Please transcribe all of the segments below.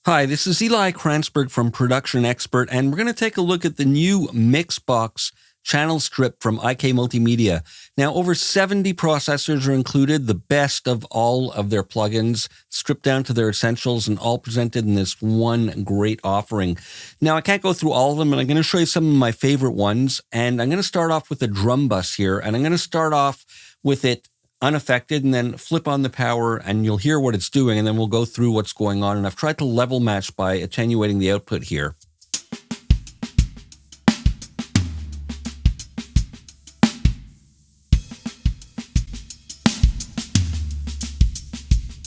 Hi, this is Eli Kranzberg from Production Expert, and we're going to take a look at the new MixBox channel strip from IK Multimedia. Now, over 70 processors are included, the best of all of their plugins, stripped down to their essentials and all presented in this one great offering. Now, I can't go through all of them, and I'm going to show you some of my favorite ones, and I'm going to start off with the drum bus here, and I'm going to start off with it unaffected and then flip on the power and you'll hear what it's doing, and then we'll go through what's going on. And I've tried to level match by attenuating the output here.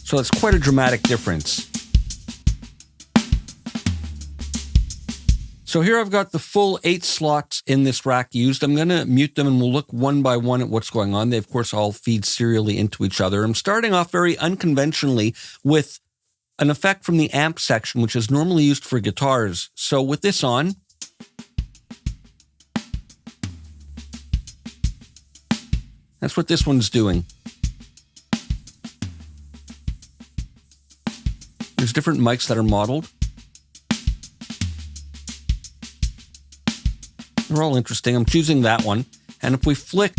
So it's quite a dramatic difference. So here I've got the full 8 slots in this rack used. I'm going to mute them and we'll look one by one at what's going on. They, of course, all feed serially into each other. I'm starting off very unconventionally with an effect from the amp section, which is normally used for guitars. So with this on, that's what this one's doing. There's different mics that are modeled. They're all interesting. I'm choosing that one. And if we flick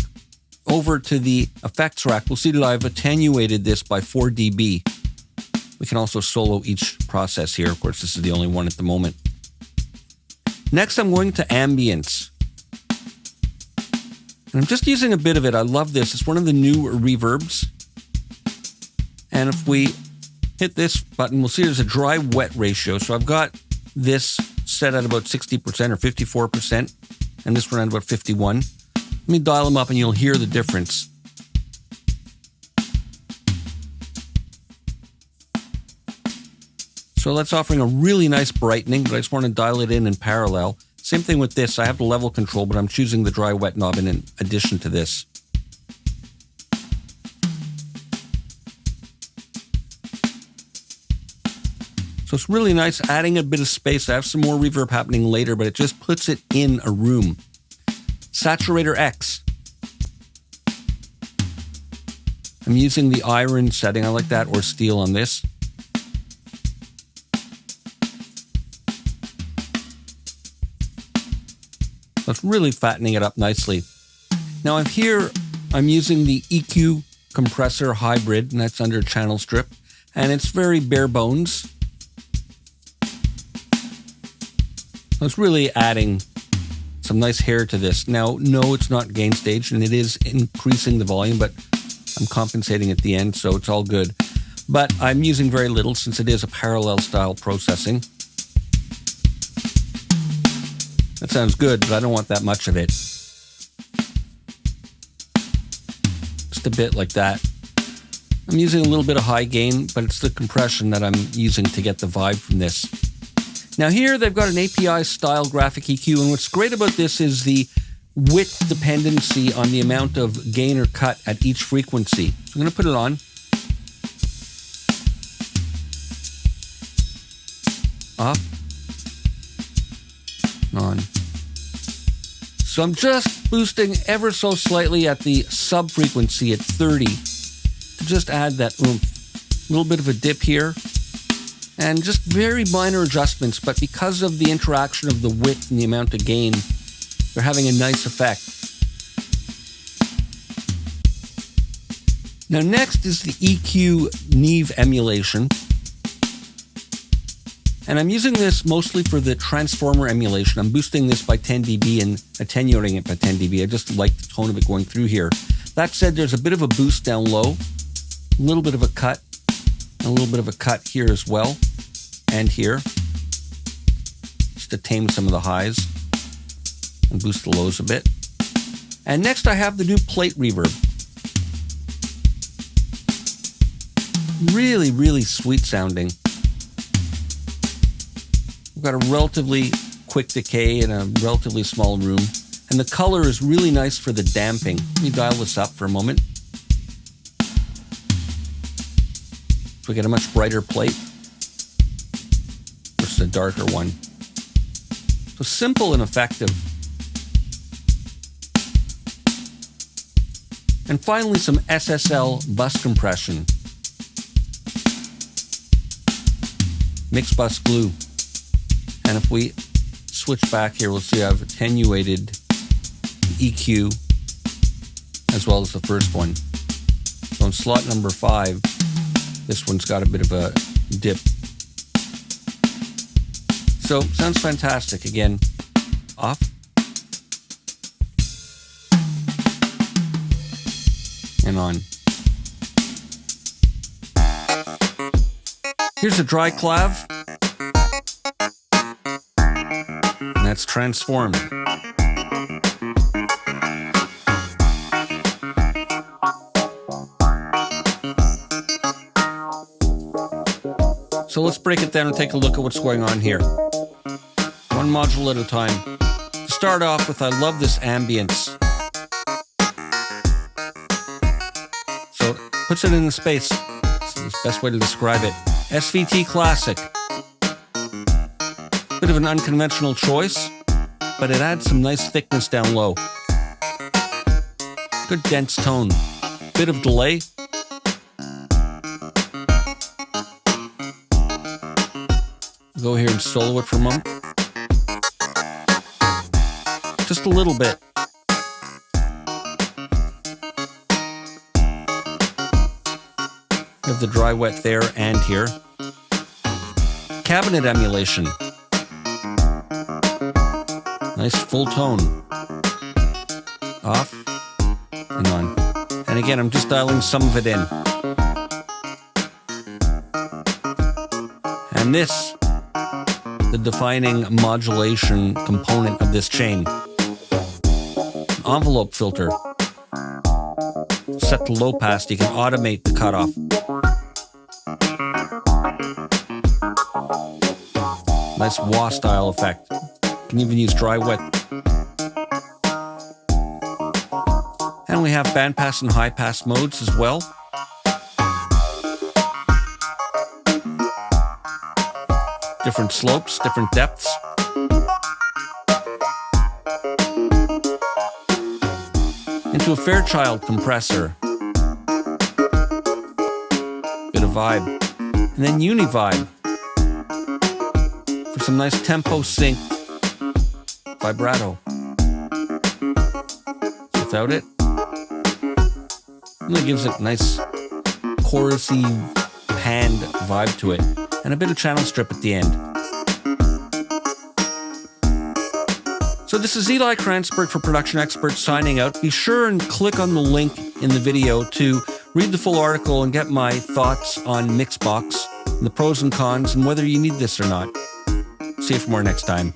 over to the effects rack, we'll see that I've attenuated this by 4 dB. We can also solo each process here. Of course, this is the only one at the moment. Next, I'm going to ambience. And I'm just using a bit of it. I love this. It's one of the new reverbs. And if we hit this button, we'll see there's a dry-wet ratio. So I've got this set at about 60% or 54%. And this one at about 51. Let me dial them up and you'll hear the difference. So that's offering a really nice brightening, but I just want to dial it in parallel. Same thing with this. I have the level control, but I'm choosing the dry wet knob in addition to this. So it's really nice, adding a bit of space. I have some more reverb happening later, but it just puts it in a room. Saturator X. I'm using the iron setting. I like that, or steel on this. So it's really fattening it up nicely. Now here I'm using the EQ compressor hybrid, and that's under channel strip, and it's very bare bones. It's really adding some nice hair to this. Now, no, it's not gain staged, and it is increasing the volume, but I'm compensating at the end, so it's all good. But I'm using very little since it is a parallel style processing. That sounds good, but I don't want that much of it. Just a bit like that. I'm using a little bit of high gain, but it's the compression that I'm using to get the vibe from this. Now here they've got an API style graphic EQ, and what's great about this is the width dependency on the amount of gain or cut at each frequency. So I'm going to put it on. Off. On. So I'm just boosting ever so slightly at the sub frequency at 30 to just add that oomph. A little bit of a dip here. And just very minor adjustments, but because of the interaction of the width and the amount of gain, they're having a nice effect. Now next is the EQ Neve emulation. And I'm using this mostly for the transformer emulation. I'm boosting this by 10 dB and attenuating it by 10 dB. I just like the tone of it going through here. That said, there's a bit of a boost down low, a little bit of a cut, and a little bit of a cut here as well, and here, just to tame some of the highs and boost the lows a bit. And next I have the new plate reverb. Really, really sweet sounding. We've got a relatively quick decay in a relatively small room, and the color is really nice for the damping. Let me dial this up for a moment. So we get a much brighter plate versus a darker one. So simple and effective. And finally, some SSL bus compression. MixBox glue. And if we switch back here, we'll see I've attenuated the EQ as well as the first one. So in slot number 5, this one's got a bit of a dip. So sounds fantastic. Again, off. And on. Here's a dry clav. And that's transformed. So let's break it down and take a look at what's going on here. One module at a time. To start off with, I love this ambience. So it puts it in the space. It's the best way to describe it. SVT Classic. Bit of an unconventional choice, but it adds some nice thickness down low. Good dense tone. Bit of delay. Go here and solo it for a moment. Just a little bit. You have the dry wet there and here. Cabinet emulation. Nice full tone. Off and on. And again, I'm just dialing some of it in. And this, the defining modulation component of this chain. Envelope filter. Set to low pass, you can automate the cutoff. Nice wah style effect. You can even use dry wet. And we have bandpass and high pass modes as well. Different slopes, different depths. Into a Fairchild compressor. Bit of vibe. And then Univibe. For some nice tempo sync vibrato. Without it, really gives it a nice chorusy hand vibe to it. And a bit of channel strip at the end. So this is Eli Kranzberg for Production Expert signing out. Be sure and click on the link in the video to read the full article and get my thoughts on MixBox, the pros and cons, and whether you need this or not. See you for more next time.